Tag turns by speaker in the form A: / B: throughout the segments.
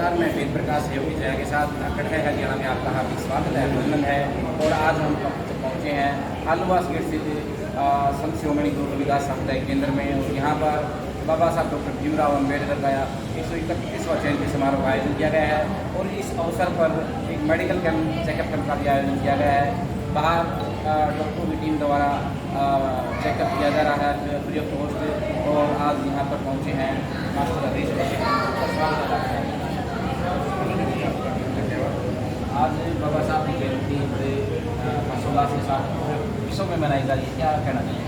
A: नमस्कार, मैं वेद प्रकाश योगी जया के साथ धाकड़ है हरियाणा में आपका हार्दिक स्वागत है, अभिनंदन है। और आज हम पहुँचे हैं आलूवास गेट स्थित संत शिरोमणि गुरु रविदास सामुदायिक केंद्र में। और यहाँ पर बाबा साहब डॉक्टर भीमराव अम्बेडकर का 131वां जयंती समारोह का आयोजन किया गया है। और इस अवसर पर एक मेडिकल कैंप चेकअप कैंप का भी आयोजन किया गया है। बाहर डॉक्टरों की टीम द्वारा चेकअप किया जा रहा है फ्री ऑफ कॉस्ट। और आज यहाँ पर पहुँचे हैं मास्टर हरीश आज बाबा साहब की जयंती बड़े हर्षोल्लास के साथ विश्व में मनाई जा रही है, क्या कहना चाहिए?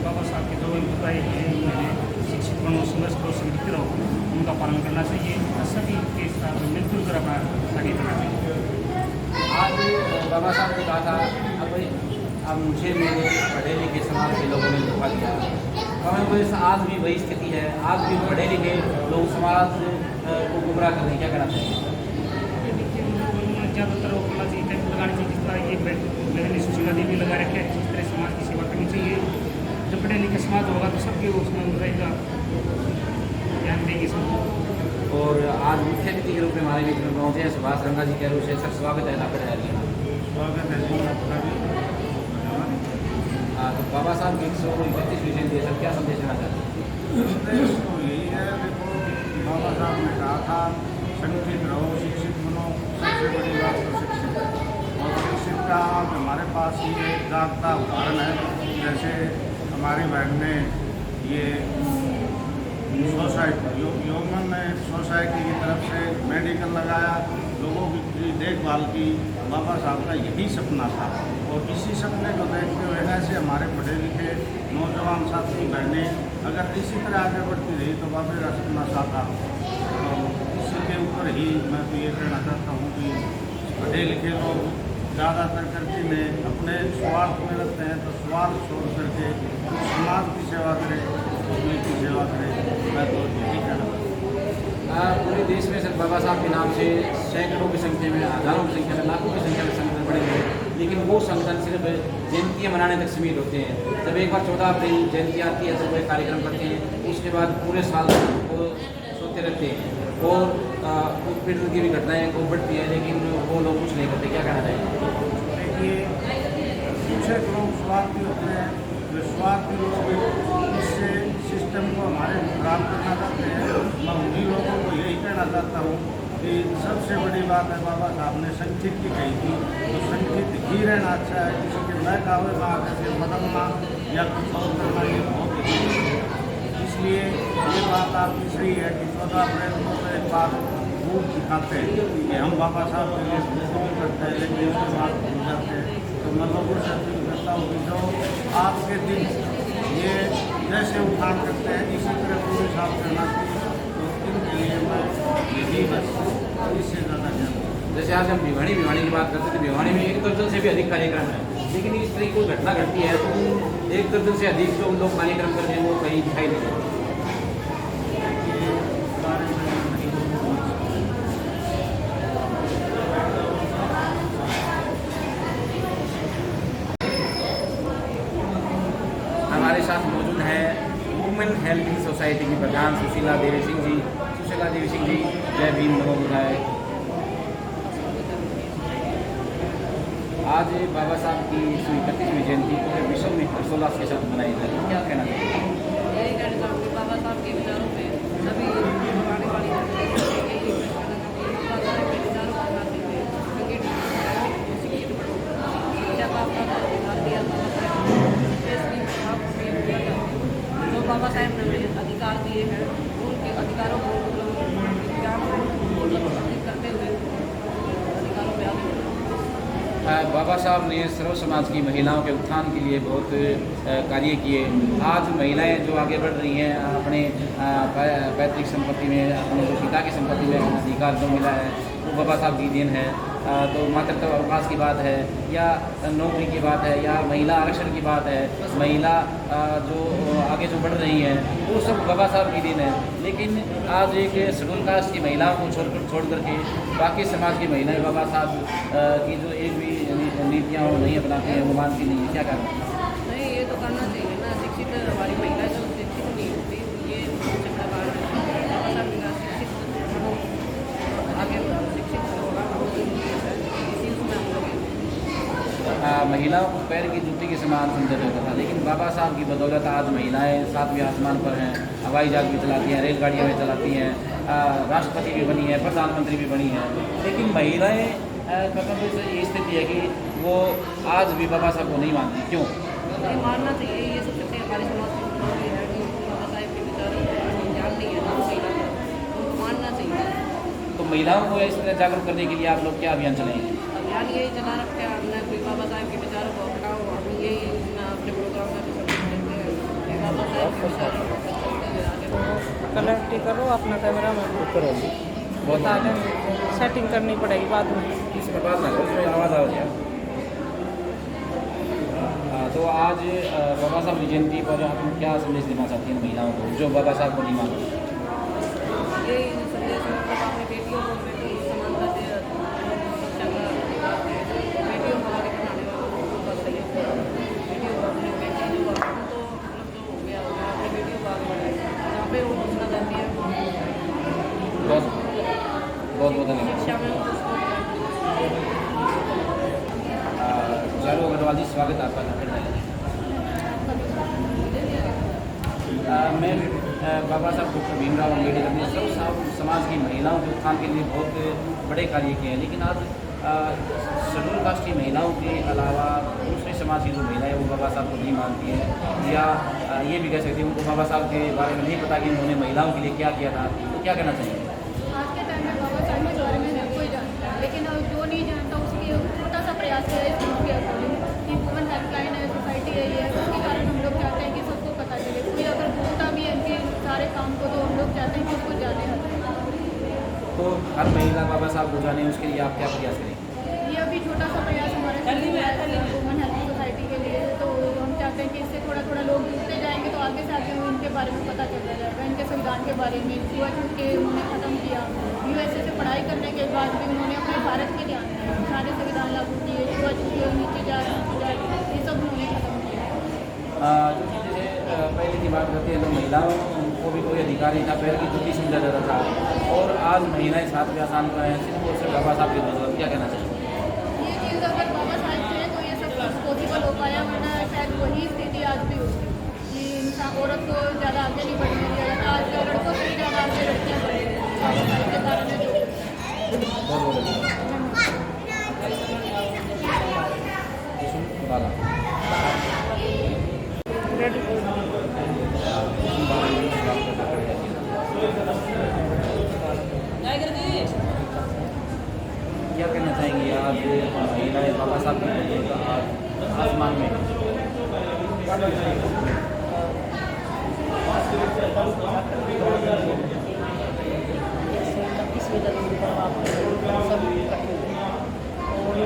B: बाबा साहब के जो बताए हैं शिक्षित बनो, संघर्ष करो, संगठित रहो, उनका पालन करना चाहिए और सभी के साथ मिलजुल कर अपना आगे बढ़ना चाहिए।
A: आज बाबा साहब ने कहा था अब मुझे मेरे पढ़े लिखे समाज के लोगों ने धोखा दिया। हमें वैसे आज भी वही स्थिति है, आज भी पढ़े लिखे लोग समाज को गुमराह कर रहे हैं, क्या कहना चाहिए?
B: ज़्यादातर कैंप लगानी चाहिए, जिस तरह ये मैंने सुशीला देवी लगा रखे हैं, जिस तरह समाज की सेवा करनी चाहिए। जब पढ़े लिखे समाज होगा तो सबके उसमें रहेगा, ध्यान देंगे सब।
A: और आज मुख्य अतिथि के रूप में हमारे बीच में पहुँचे हैं सुभाष रंगा जी के रूप से। सर स्वागत है धाकड़ हरियाणा।
B: स्वागत है जी आपका भी।
A: तो बाबा साहब की 131वीं जयंती है, सर क्या संदेश देना चाहते हैं?
C: संदेश तो यही है, देखो बाबा साहब ने कहा था संगठित रहो, शिक्षित बनो, सबसे बड़ी बात तो शिक्षित है। और शिक्षित का हमारे पास ये जागता उदाहरण है। जैसे हमारी बहन ने ये सोसाइटी योगमन सोसाइटी की तरफ से मेडिकल लगाया, लोगों की देखभाल की। बाबा साहब का यही सपना था और इसी सपने को देखते हुए ऐसे हमारे पढ़े लिखे नौजवान साथी बहनें अगर इसी तरह आगे बढ़ती रही तो बाबा का सपना साकार हो। तो इसी के ऊपर ही मैं तो ये कहना चाहता हूँ कि पढ़े लिखे लोग ज़्यादातर करके ने अपने स्वार्थ में रहते हैं, तो स्वार्थ छोड़ करके समाज की सेवा करें, दुनिया की सेवा करें। मैं तो यही कहना चाहता हूँ।
A: पूरे देश में सर बाबा साहब के नाम से सैकड़ों की संख्या में, हज़ारों की संख्या में, लाखों की संख्या में संगठन बड़े हैं, लेकिन वो संगठन सिर्फ जयंतियाँ मनाने तक सीमित होते हैं। जब एक बार 14 अप्रैल जयंती आती है तो वो एक कार्यक्रम करते हैं, उसके बाद पूरे साल वो सोते रहते हैं। और उत्पीड़न की भी घटनाएँ को बढ़ती है, लेकिन वो लोग कुछ नहीं करते, क्या कहना चाहिए?
C: देखिए कुछ एक लोग स्वार्थी होते हैं, जो स्वार्थी लोग इससे सिस्टम को हमारे खराब करना चाहते हैं। मैं उन्हीं लोगों को यही कहना चाहता हूँ कि सबसे बड़ी बात है बाबा साहब ने संचित की कही थी, तो संचित ही रहना अच्छा है। किसी के बहकावे में आकर के बदलना या कुछ और करना ये बहुत जरूरी है। इसलिए ये बात आपकी सही है कि 14 अप्रैल को तो एक बार खूब दिखाते हैं कि हम बाबा साहब के लिए कुछ भी करते हैं, लेकिन उसके बाद भूल जाते हैं। तो मैं लोगों से अपील करता हूँ कि जो आज के दिन ये जैसे उठान करते हैं इसी तरह पूरे साल करना चाहिए। तो इनके लिए मैं यही बस इससे ज़्यादा जानता।
A: जैसे आज हम भिवानी की बात करते थे, भिवानी में 1 दर्जन से भी अधिक कार्यक्रम है, लेकिन इस तरह की कोई घटना घटती है तो 1 दर्जन से अधिक जो लोग कार्यक्रम करते हैं वो कहीं दिखाई नहीं देते। हमारे साथ मौजूद है वुमेन हेल्थ सोसाइटी की प्रधान सुशीला देवी सिंह जी। सुशीला देवी सिंह जी, जय भीम, नमो बुद्धाय। आज बाबा साहब की 131वीं जयंती पूरे विश्व में हर्षोल्लास के साथ मनाई जा रही है, क्या कहना चाहिए?
D: यही कहना चाहूँगी बाबा साहब के विचारों पे सभी आने वाली जो बाबा साहब ने अधिकार दिए हैं उनके अधिकारों को करते हुए अधिकारों पर आगे
A: बाबा साहब ने सर्व समाज की महिलाओं के उत्थान के लिए बहुत कार्य किए। आज महिलाएं जो आगे बढ़ रही हैं, अपने पैतृक संपत्ति में, अपने जो पिता की संपत्ति में अधिकार जो मिला है वो बाबा साहब की देन है। तो मातृत्व अवकाश की बात है या नौकरी की बात है या महिला आरक्षण की बात है, महिला जो आगे जो बढ़ रही हैं वो सब बाबा साहब की देन है। लेकिन आज एक शेड्यूल कास्ट की महिलाओं को छोड़ करके बाकी समाज की महिलाएं बाबा साहब की जो एक भी नीतियाँ वो नहीं अपनाती हैं, वो मानती नहीं है, क्या करना?
D: नहीं, ये तो करना चाहिए ना। शिक्षित हमारी महिला जो शिक्षित नहीं होती, ये बाबा साहब शिक्षित
A: महिलाओं को पैर की जूती के समान समझा जाता था, लेकिन बाबा साहब की बदौलत आज महिलाएं 7वें आसमान पर हैं, हवाई जहाज भी चलाती हैं, रेलगाड़ियाँ भी चलाती हैं, राष्ट्रपति भी बनी है, प्रधानमंत्री भी बनी है। लेकिन महिलाएं मतलब ये स्थिति है कि वो आज भी बाबा साहब को नहीं मानती। क्यों?
D: ये मानना चाहिए, ये सब चीज़ें हमारे समाज में जरूरी है कि बाबा साहेब के विचार ज्ञान नहीं है तो उनको मानना चाहिए।
A: तो महिलाओं को इस तरह जागरूक करने के लिए आप लोग क्या अभियान चलाएंगे?
D: अभियान यही चला रखते हैं हमने, कोई बाबा साहेब के विचारों को हटाओ। हम यही अपने प्रोग्राम में भी सब देते हैं कि बाबा साहेब के विचारों को चलते हुए आगे
E: कलेक्ट करो अपना कैमरा में
A: करो,
E: बता देंगे, सेटिंग करनी पड़ेगी बाद में।
A: इसमें बात ना करो, इसमें आवाज़ आ जाए। तो आज बाबा साहब की जयंती पर आप क्या संदेश देना चाहती हैं महिलाओं को जो बाबा साहब को नहीं मानती?
D: यही संदेश मतलब अपनी बेटियों को बेटी समानता से शिक्षा का बेटियों को आगे बढ़ाने का सहयोग करो। बेटियों को अपनी बेटी जो हम तो मतलब जो हो गया अपनी बेटियों को आगे बढ़ाए जहाँ पे वो घोषणा देती है
A: बहुत बहुत बहुत धन्यवाद।
D: शिक्षा में उसको
A: चारू अग्रवाल जी, स्वागत है आपका। मैं बाबा साहब डॉक्टर भीमराव अम्बेडकर ने सब समाज की महिलाओं के उत्थान के लिए बहुत बड़े कार्य किए हैं, लेकिन आज शेड्यूल कास्ट की महिलाओं के अलावा दूसरे समाज की जो महिलाएं वो बाबा साहब को नहीं मानती हैं, या ये भी कह सकती हैं उनको बाबा साहब के बारे में नहीं पता कि उन्होंने महिलाओं के लिए क्या किया था। तो क्या कहना चाहिए?
F: आज के टाइम में बाबा साहब के बारे में हर कोई जानता है, लेकिन जो नहीं जानता उसके लिए छोटा सा प्रयास है इसके अकॉर्डिंग कि वुमेन हेल्पलाइन है, सोसाइटी है, ये है, उसके कारण हम लोग चाहते हैं कि सबको पता चले। कोई अगर बोलता भी है इनके सारे काम को तो हम लोग चाहते हैं कि उसको जाने हटाएं।
A: तो हर महिला बाबा साहब को जाने उसके लिए आप क्या प्रयास करेंगे?
F: ये अभी छोटा सा प्रयास हमारे वुमेन हेल्प सोसाइटी के लिए, तो हम चाहते हैं कि इससे थोड़ा थोड़ा लोग जुड़ते जाएंगे तो आगे से आगे इनके बारे में पता चलता जाएगा, इनके संविधान के बारे में। छूआछूत के उन्होंने ख़त्म किया, USA से पढ़ाई करने के बाद भी उन्होंने अपने भारत के ध्यान दिया, सारे संविधान लागू किए, छूआछूत के नीचे जा ये सब उन्होंने ख़त्म किया।
A: जो चीज़ें पहले की बात करते हैं तो महिलाओं को भी कोई अधिकार नहीं था, पैर की जूती समझा जाता था, और आज महिलाएं 7वें आसमान पर हैं सिर्फ और सिर्फ बाबा साहब के बदौलत। क्या कहना चाहिए?
F: ये चीज़ अगर बाबा साहब थे तो ये सब पॉसिबल हो पाया, वरना शायद वही स्थिति आज भी होती कि इंसान औरत को ज़्यादा आगे नहीं बढ़ने दिया जाता। आज लड़कों से ज़्यादा आगे लड़कियाँ बढ़ रही हैं बाबा साहब के कारण है।
A: क्या कहना चाहेंगे आज महिलाएं बाबा साहब की बदौलत आज आसमान में?
G: और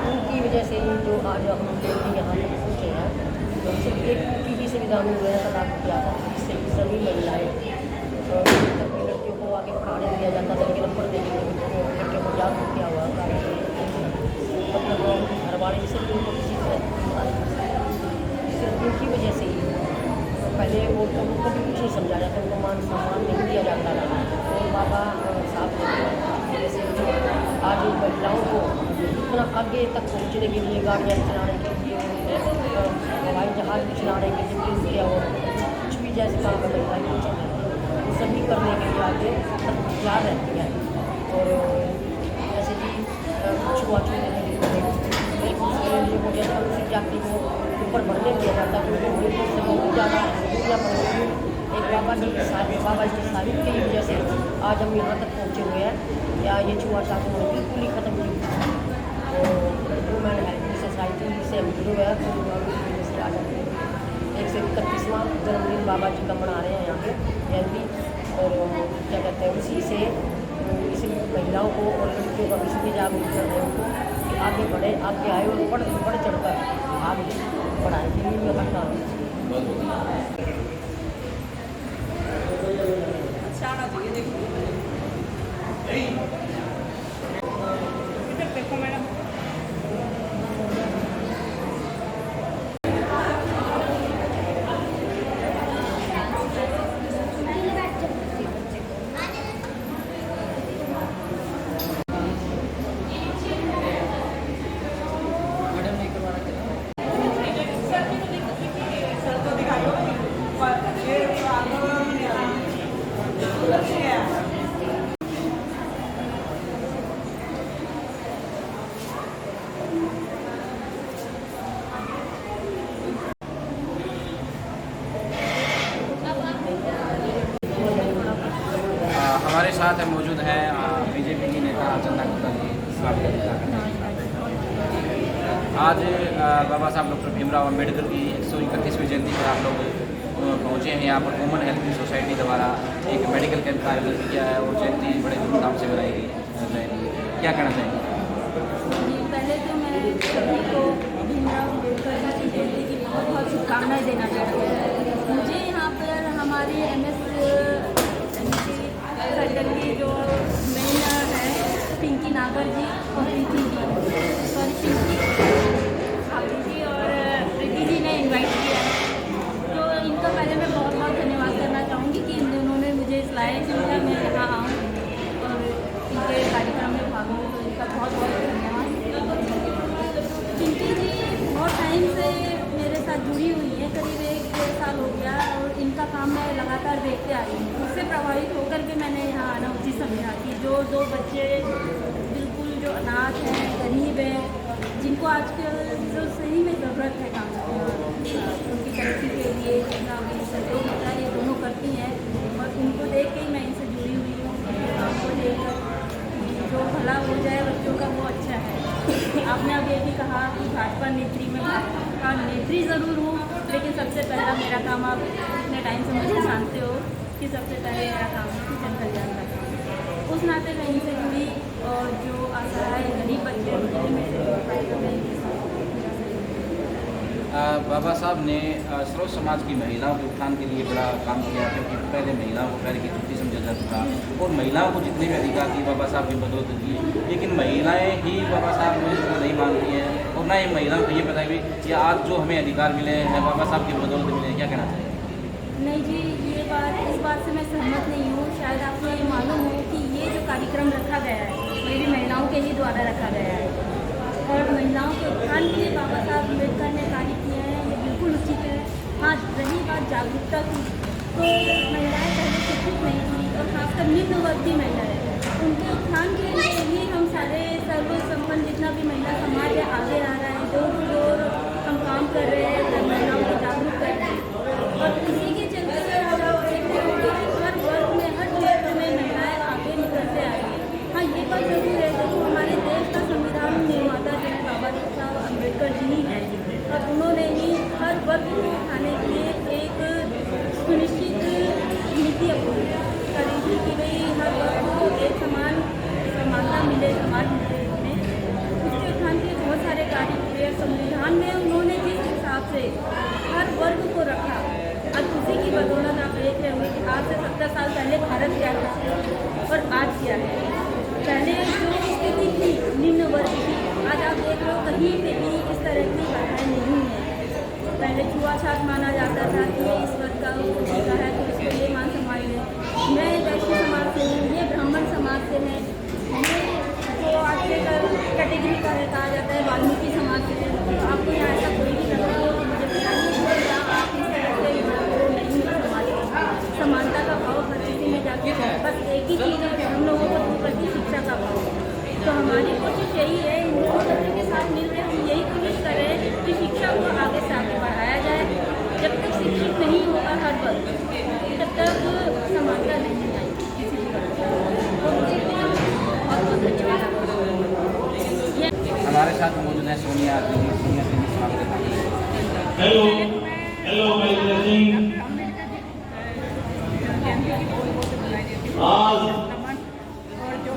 G: उनकी वजह से ही जो आज हम लोग यहाँ तक पहुँचे हैं, तो सिर्फ एक की ही संविधान में वह लागू किया था जिससे कि सभी महिलाएं लड़कियों को आगे पढ़ाने दिया जाता था, लेकिन पढ़ने के लिए लड़कियों को जागरूक किया हुआ मतलब घर वाले सिर्फ उनको किसी सिर्फ उनकी वजह से ही पहले वो तो उनको भी कुछ नहीं समझा जाता, उनको मान सम्मान नहीं दिया जाता था। और बाबा साहब की वजह से आज महिलाओं को इतना आगे तक पहुँचने के लिए गाड़ियाँ चलाने के लिए, हवाई जहाज भी चलाने के लिए, और कुछ भी जैसे काम है महिलाएं वो सभी करने के लिए आगे तैयार रहती हैं। और जैसे कि छुआछूत जैसा उसी जाति को ऊपर बढ़ने दिया जाता है, क्योंकि ज़्यादा दुनिया बढ़ एक बाबा जी की साहित्य की वजह से आज हम यहाँ तक पहुँचे हुए हैं, या ये छुआछूत बिल्कुल ही ख़त्म नहीं हुई। तो वुमेन हेल्प सोसाइटी से हम जुड़े हुए हैं, से आज हम 131वां जन्मदिन बाबा जी का मना रहे हैं यहाँ पे जयंती। और क्या कहते हैं उसी से इसी महिलाओं को और लड़कियों का इसलिए जागरूक कर रहे हैं उनको कि आगे बढ़े, आगे आए और बढ़ चढ़कर आगे बढ़ाए दिल्ली में घटना।
D: अच्छा आना चाहिए। देखो मैडम,
A: हमारे साथ मौजूद हैं बीजेपी की नेता चंदा गुप्ता जी। आज बाबा साहब डॉक्टर भीमराव अम्बेडकर की 131वीं जयंती पर आप लोग पहुँचे हैं यहाँ पर। वुमेन हेल्थ सोसाइटी द्वारा एक मेडिकल कैंप का आयोजन किया है और जयंती बड़े धूमधाम से मनाई गई। क्या कहना चाहेंगे?
F: जी, पहले तो मैं सभी को भीमराव अम्बेडकर जी की जयंती की बहुत बहुत शुभकामनाएं देना चाहती हूँ। मुझे यहाँ पर हमारी MS सर्कल की जो मेन है पिंकी नागर जी और प्रीति जी और प्रीति जी ने इनवाइट किया है, तो इनका पहले मैं बहुत बहुत धन्यवाद करना चाहूँगी कि उन्होंने मुझे इस लायक समझा मैं यहाँ आऊँ और इनके कार्यक्रम में भाग लूँ, तो इनका बहुत बहुत धन्यवाद। पिंकी जी बहुत टाइम से मेरे साथ जुड़ी हुई है, करीब 1-1.5 साल हो गया और इनका काम मैं लगातार देखते आ रही हूँ। उससे प्रभावित होकर के मैंने यहाँ आना उचित समझा कि जो 2 बच्चे बिल्कुल जो अनाथ हैं, गरीब हैं, जिनको आज के जो सही में ज़रूरत है काम उनकी तरक्की के लिए जितना भी सहयोग होता है ये दोनों करती हैं और उनको देख के ही मैं इनसे जुड़ी हुई हूँ। काम को लेकर जो भला हो जाए बच्चों का वो अच्छा है। आपने अब ये भी कहा कि भाजपा नेत्री में भाजपा नेत्री ज़रूर हूँ, लेकिन सबसे पहला मेरा काम आप इतने टाइम से मुझे जानते हो कि सबसे पहले मेरा काम है कि जन कल्याण का काम। उस नाते मैं इनसे जुड़ी और जो असहाय गरीब बच्चे होते में से
A: बाबा साहब ने सर्व समाज की महिलाओं के उत्थान के लिए बड़ा काम किया, क्योंकि पहले महिलाओं को पैर की जूती समझा जाता था और महिलाओं को जितने भी अधिकार दिए बाबा साहब की बदौलत दिए, लेकिन महिलाएं ही बाबा साहब को नहीं मानती हैं और ना ही महिलाओं को ये पता भी कि आज जो हमें अधिकार मिले हैं बाबा साहब की बदौलत मिले हैं। क्या कहना चाहिए?
F: नहीं जी, इस बात से मैं सहमत नहीं हूँ। शायद आपको ये मालूम हो कि ये जो कार्यक्रम रखा गया है ये भी महिलाओं के ही द्वारा रखा गया है और महिलाओं के उत्थान के लिए बाबा साहब अम्बेडकर ने कार्य किए हैं, ये बिल्कुल उचित है। हाँ, रही बात जागरूकता की, तो महिलाएं पहले शिक्षित नहीं थी और खासकर निम्न वर्ग की महिलाएं, उनके उत्थान के लिए ही हम सारे सर्वसम्पन्न जितना भी महिला समाज है आगे आ रहा है, डोर टू डोर हम काम कर रहे हैं, महिलाओं को जागरूक कर रहे हैं और इसी के चलते हर वर्ग में हर क्षेत्र में महिलाएं आगे निकलते आ रही हैं। हाँ, ये बात जरूर है कि हमारे देश का संविधान निर्माता जो बाबा साहब अम्बेडकर जी ही हैं और उन्होंने ही हर वर्ग को उठाने के लिए एक सुनिश्चित नीति अपनाई करेगी कि भाई हर वर्ग को एक समान समानता मिले समाज में। उसके उत्थान के बहुत सारे कार्य किए संविधान में उन्होंने जिस हिसाब से हर वर्ग को रखा, आज उसी की बदौलत आप देख रहे होंगे कि आज से 70 साल पहले भारत क्या था और आज क्या है। पहले जो स्थिति थी निम्न वर्ग की, आज आप देख रहे हो कहीं पे भी इस तरह की बाधाएं नहीं है। पहले छुआछूत माना जाता था कि ये इस वर्ग का होता है तो इसको ये मान सम्मान है। मैं वैश्य समाज से हूँ, ये ब्राह्मण समाज से है, ये जो आजकल कैटेगरी का है कहा जाता है वाल्मीकि समाज से है। तो आपको यहाँ ऐसा कोई भी लग रहा हो तो मुझे बताइए कि आप इस तरह से नहीं समाज समानता का भाव हर किसी में जाके बस एक ही चीज़ है कि हम लोगों को प्रति शिक्षा का भाव। तो हमारी कोशिश यही है इन लोगों के साथ मिलकर हम यही कोशिश करें कि शिक्षा को आगे से आगे बढ़ाया जाए। जब तक शिक्षित नहीं होगा हर वर्ग तब तक समानता नहीं आएगी किसी भी वर्ग में।
A: हमारे साथ मौजूद है सोनिया दीदी। स्वागत है।
H: हेलो माय ब्रदर, आज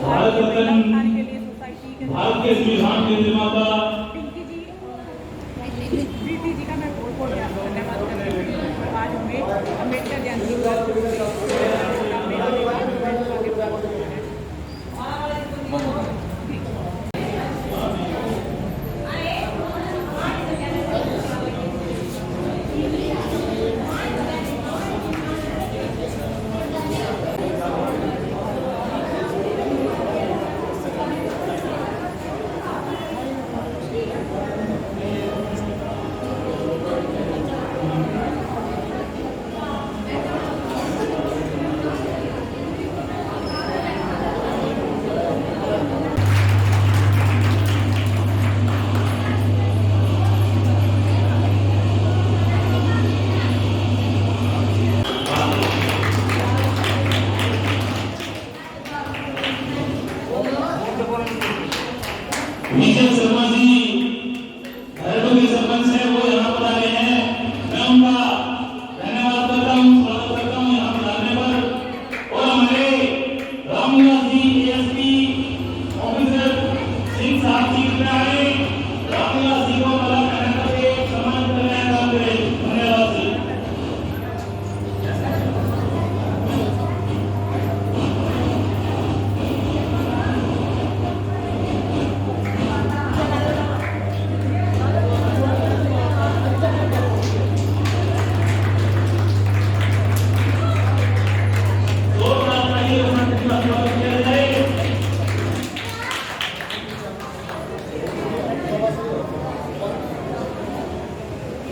H: भारत रत्न भारत के संविधान के निर्माता
E: प्रीति जी का मैं बहुत बहुत धन्यवाद करती हूँ। आज हमें अम्बेडकर जयंती
H: विजय शर्मा जी घरेलू के सरपंच है, वो यहाँ पर आए हैं। मैं उनका धन्यवाद करता हूँ, स्वागत करता हूँ यहाँ पर आने पर। और हमारे रामनिवास जी एएसपी ऑफिसर सिंह साहब जी कृपया आए, रामनिवास जी को माला पहना करके सम्मानित करने का काम करें। धन्यवाद जी।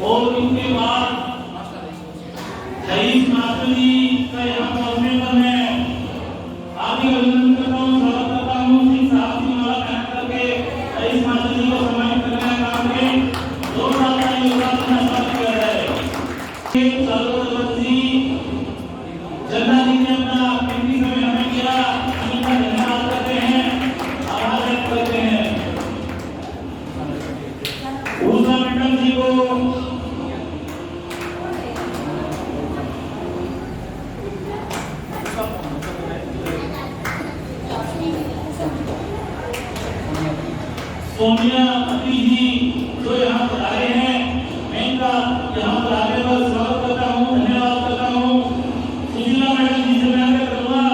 H: और इनके बाद रईस मास्टर जी का यहाँ पहुँचने पर मैं आपकी अभिनंदन करता हूँ, स्वागत करता हूँ। सिंह साहब जी माला पहना करके रईस मास्टर जी को सम्मानित करने का काम करें। दो साल का योगदान देना स्वागत किया जाए। जी जनता जी ने अपना कीमती समय हमें दिया, उनका धन्यवाद करते हैं, आभार व्यक्त करते हैं। ऊर्जा मंडल जी को सोनिया अति जी जो यहाँ पर आए हैं, मैं इनका यहाँ पर आने पर स्वागत करता हूँ, धन्यवाद करता हूँ। सुशीला मैडम जी से मैं आग्रह करूँगा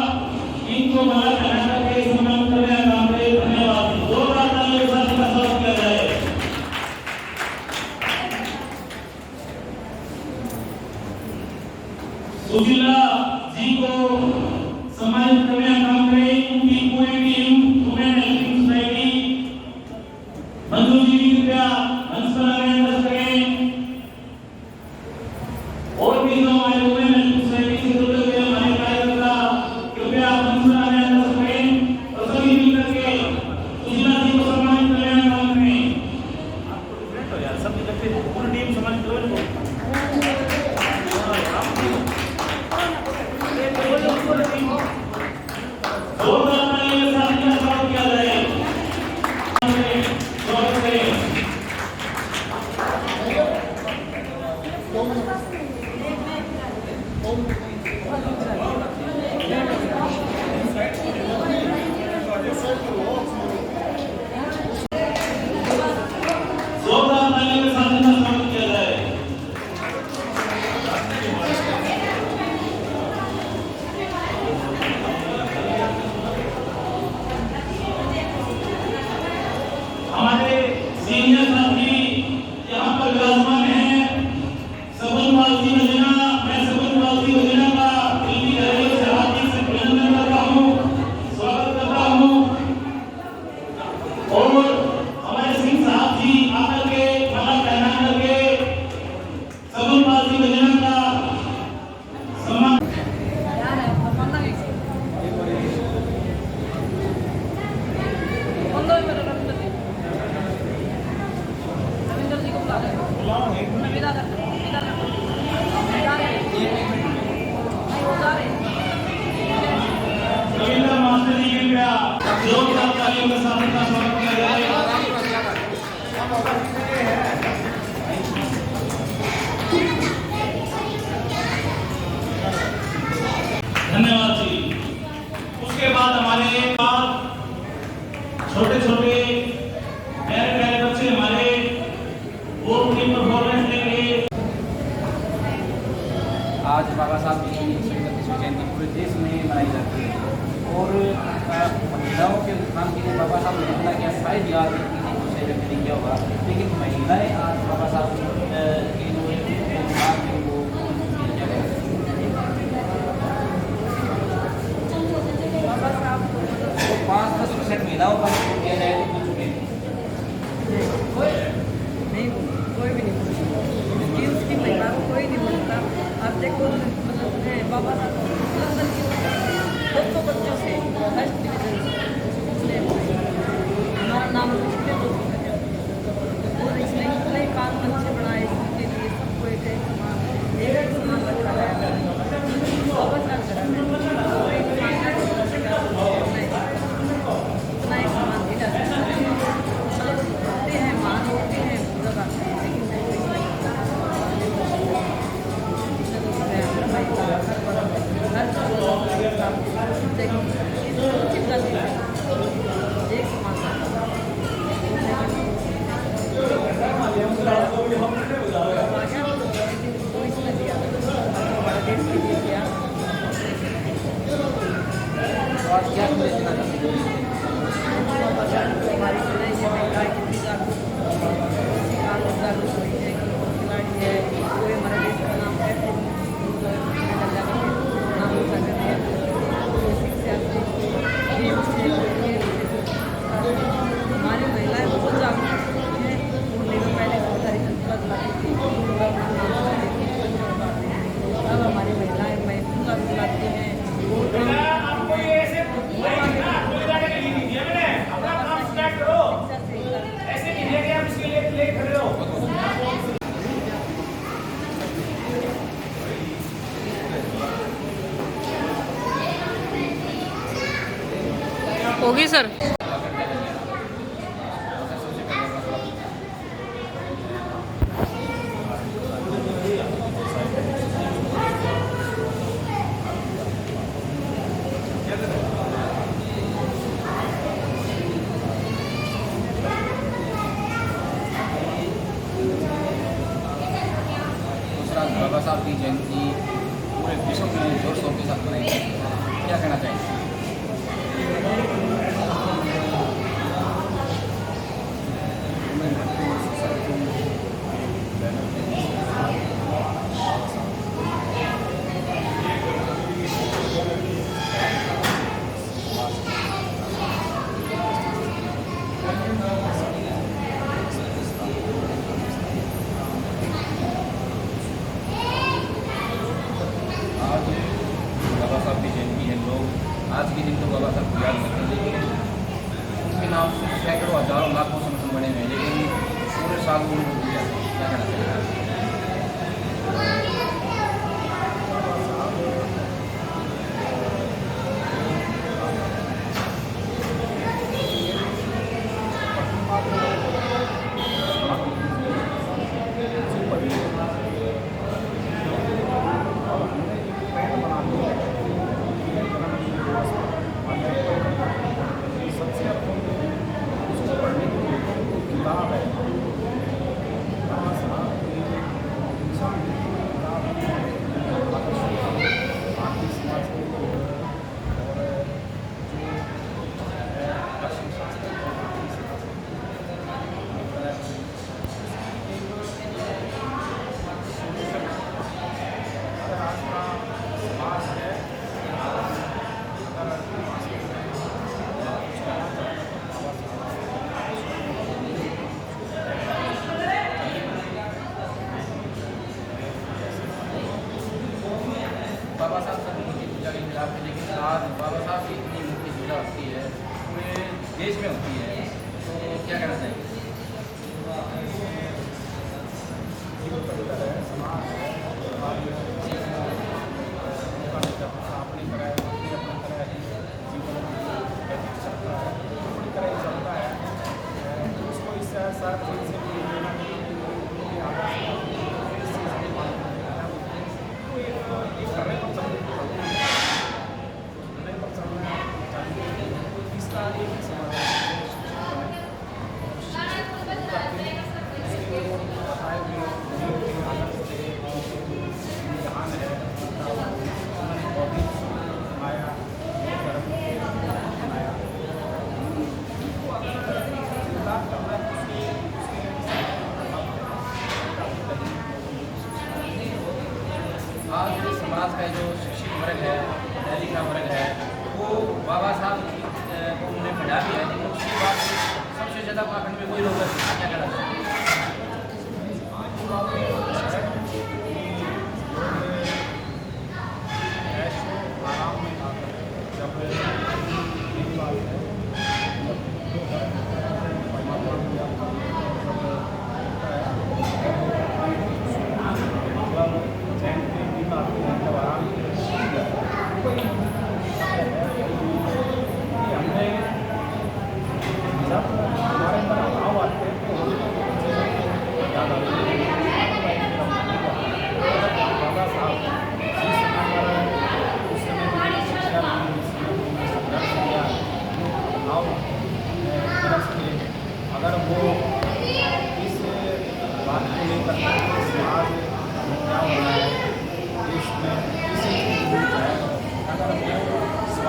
H: इनको माला पहना करके सम्मानित करने का काम करें। धन्यवाद। दो तालियों के साथ इनका स्वागत किया जाए। सुशीला जी को सम्मानित करने का काम करें। उनकी पूरी team women helping society Manju ji भी कृपया मंच पर आने अंदर करें। और भी जो हमारे वुमेन हेल्पिंग सोसाइटी से जुड़े हुए हमारे कार्यकर्ता कृपया मंच पर आने अंदर करें और सभी मिल करके सुशीला जी को सम्मानित करने का काम करें। सब पूरी टीम सम्मानित करो। हमारे सीनियर साथी यहाँ पर विराजमान हैं। सबल वालसी योजना, मैं सबल वालसी योजना का दिल्ली हरियाणा से हार्दिक से अभिनंदन करता हूँ, स्वागत करता हूँ। और हमारे सिंह साहब जी आकर के माला पहना करके सबल वालसी योजना का सम्मान रविंद्र मास्टर जी के कृपया जोरदार तालियों के साथ इनका स्वागत किया जाए। धन्यवाद जी। उसके बाद हमारे पास छोटे छोटे प्यारे प्यारे बच्चे हमारे वो अपनी परफॉर्मेंस देंगे।
A: आज बाबा साहब की 131वीं जयंती पूरे देश में मनाई जाती है और महिलाओं के उत्थान के लिए बाबा साहब ने इतना किया, शायद याद दूसरे व्यक्ति ने किया होगा, लेकिन महिलाएं आज बाबा साहब के जो उत्थान है वो
D: बाबा साहब
A: तो 5-10% महिलाओं का वोट दिया जाए तो कुछ
D: नहीं, कोई भी नहीं बोलता, क्योंकि उसकी महिला को कोई नहीं बोलता। आप देखो मतलब बाबा साहब लंदन की 200 बच्चों से फर्स्ट डिवीजन से हमारा नाम इसलिए और इसमें इतने काम अच्छे बनाए, इसके लिए सबको एक समान रखा गया। बाबा साहब इतना ही समान दिया
A: तो आज क्या संदेश देना चाहते हैं?
D: हमारी जो है ये महिलाएं कितनी जागरूक हुई है कि खिलाड़ी है पूरे हमारे देश का नाम है नाम ऊँचा कर दिया तो शिक्षा हमारी महिलाएं बहुत जागरूक हुई हैं। उड़ने में पहले बहुत सारी संस्कृत लाती थी अब हमारी महिलाएं महसूस दिलाती हैं।
E: होगी सर।
A: बाबा साहब की जयंती पूरे विश्व में जोर शोर के साथ मनाई जाती है, क्या कहना चाहेंगे? आज बाबा साहब की जयंती है, लोग आज के दिन तो बाबा साहब को याद करते हैं, लेकिन उनके नाम से सैकड़ों हजारों लाखों संगठन बने हुए हैं, लेकिन पूरे साल में उनको भूल जाते हैं। क्या कहना चाहिए? बाबा साहब की मूर्ति पूजा के खिलाफ है, लेकिन आज बाबा साहब की इतनी मूर्ति पूजा होती है, पूरे देश में होती है, तो क्या कहना चाहिए? आज समाज का जो शिक्षित वर्ग है, पढ़ा लिखा वर्ग है, वो बाबा साहब को उन्हें बढ़ा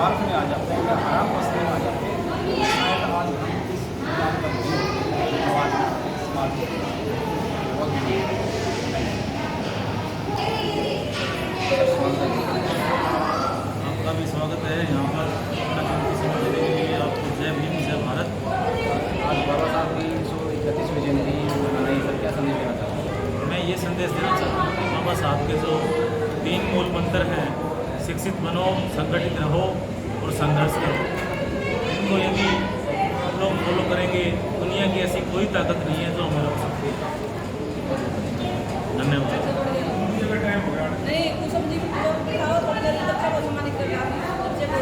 C: पार्क में आ जाते हैं या आराम बस्ती में आ जाते हैं, शायद आज हम इस मैदान पर आवाज़ इस्तेमाल करते हैं।
I: आपका भी स्वागत है यहाँ पर अपना कीमती समय देने के लिए। आपको जय भीम जय भारत।
A: आज बाबा साहब की 131वीं जयंती मनाई, सर क्या संदेश देना चाहते हैं?
I: मैं ये संदेश देना चाहता हूँ कि बाबा साहब के जो 3 मूल मंत्र हैं, शिक्षित बनो, संगठित रहो और संघर्ष करो, इनको यदि हम लोग फॉलो करेंगे, दुनिया की ऐसी कोई ताकत नहीं है जो हमें रोक सकती है। धन्यवाद।
D: नहीं कुछ समझी दिखाओ थोड़ी देर बच्चा को सम्मानित कर रहा है बच्चे को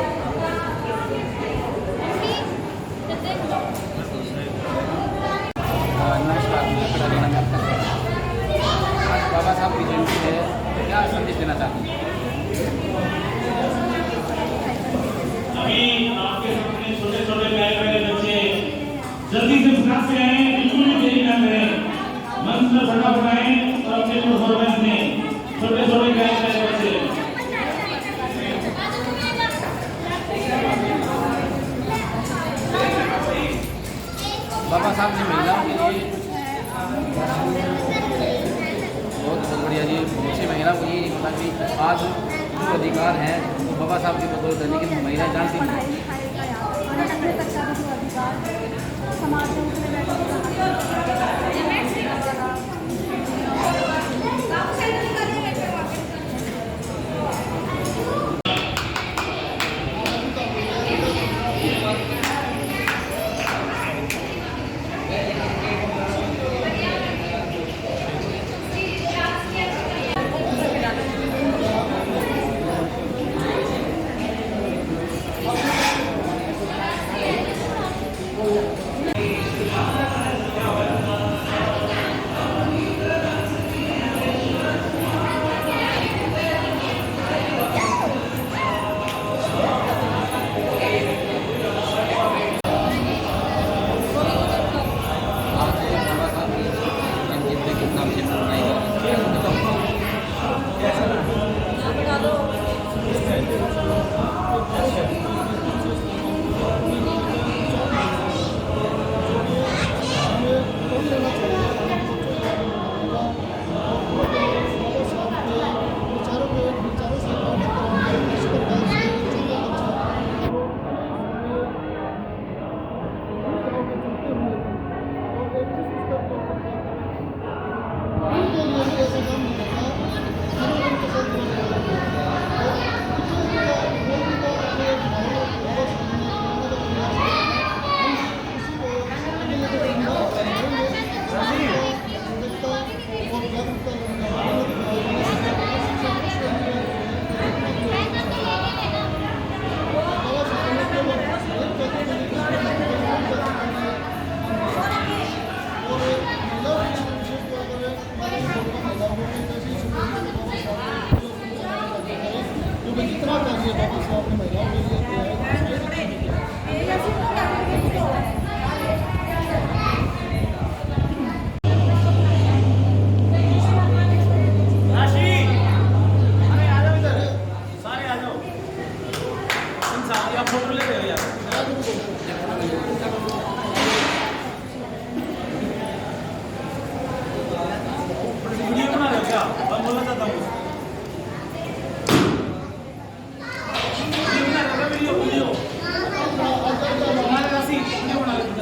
A: नमस्कार, मैं पढ़ा लेना चाहता हूँ। आज बाबा साहब की जयंती है, क्या संदेश देना चाहते हैं?
H: अभी आपके सामने छोटे छोटे प्यारे प्यारे बच्चे जल्दी से क्लास से आए, बिल्कुल भी देरी ना करें, मंच में फटाफट आए और अपने परफॉर्मेंस में छोटे छोटे प्यारे प्यारे बच्चे।
A: बाबा साहब ने महिलाओं के लिए बहुत बढ़िया जी, बहुत सी महिलाओं को ये पता कि आज जो अधिकार हैं वो बाबा साहब की बदौलत है, लेकिन महिलाएं जानती नहीं।
F: समाज में उठने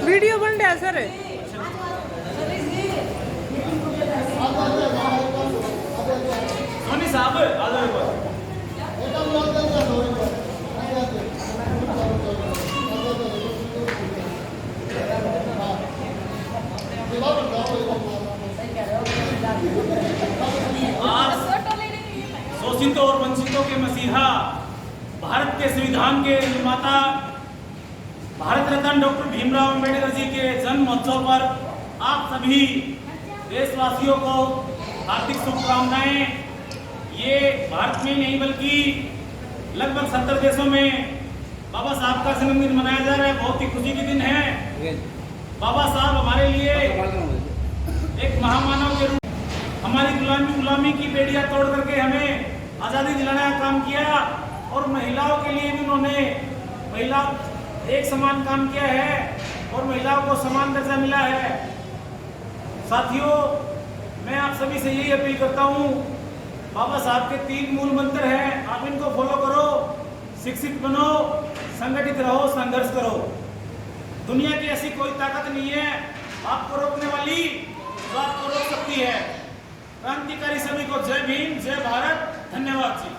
E: वीडियो बन रहा है सर।
H: सोनी साहब आ जाओ एक बार। शोषितों और वंचितों के मसीहा, भारत के संविधान के निर्माता, भारत रत्न डॉक्टर भीमराव अम्बेडकर जी के जन्म महोत्सव पर आप सभी देशवासियों को हार्दिक शुभकामनाएं। ये भारत में नहीं बल्कि लगभग 70 देशों में बाबा साहब का जन्मदिन मनाया जा रहा है। बहुत ही खुशी के दिन है। बाबा साहब हमारे लिए एक महामानव के रूप हमारी गुलामी की बेड़ियां तोड़ करके हमें आज़ादी दिलाने का काम किया।
J: और महिलाओं के लिए भी उन्होंने महिला एक समान काम किया है और महिलाओं को समान दर्जा मिला है। साथियों, मैं आप सभी से यही अपील करता हूँ, बाबा साहब के 3 मूल मंत्र हैं, आप इनको फॉलो करो, शिक्षित बनो, संगठित रहो, संघर्ष करो। दुनिया की ऐसी कोई ताकत नहीं है आपको रोकने वाली जो आपको रोक सकती है। क्रांतिकारी सभी को जय भीम, जय भारत, धन्यवाद जी।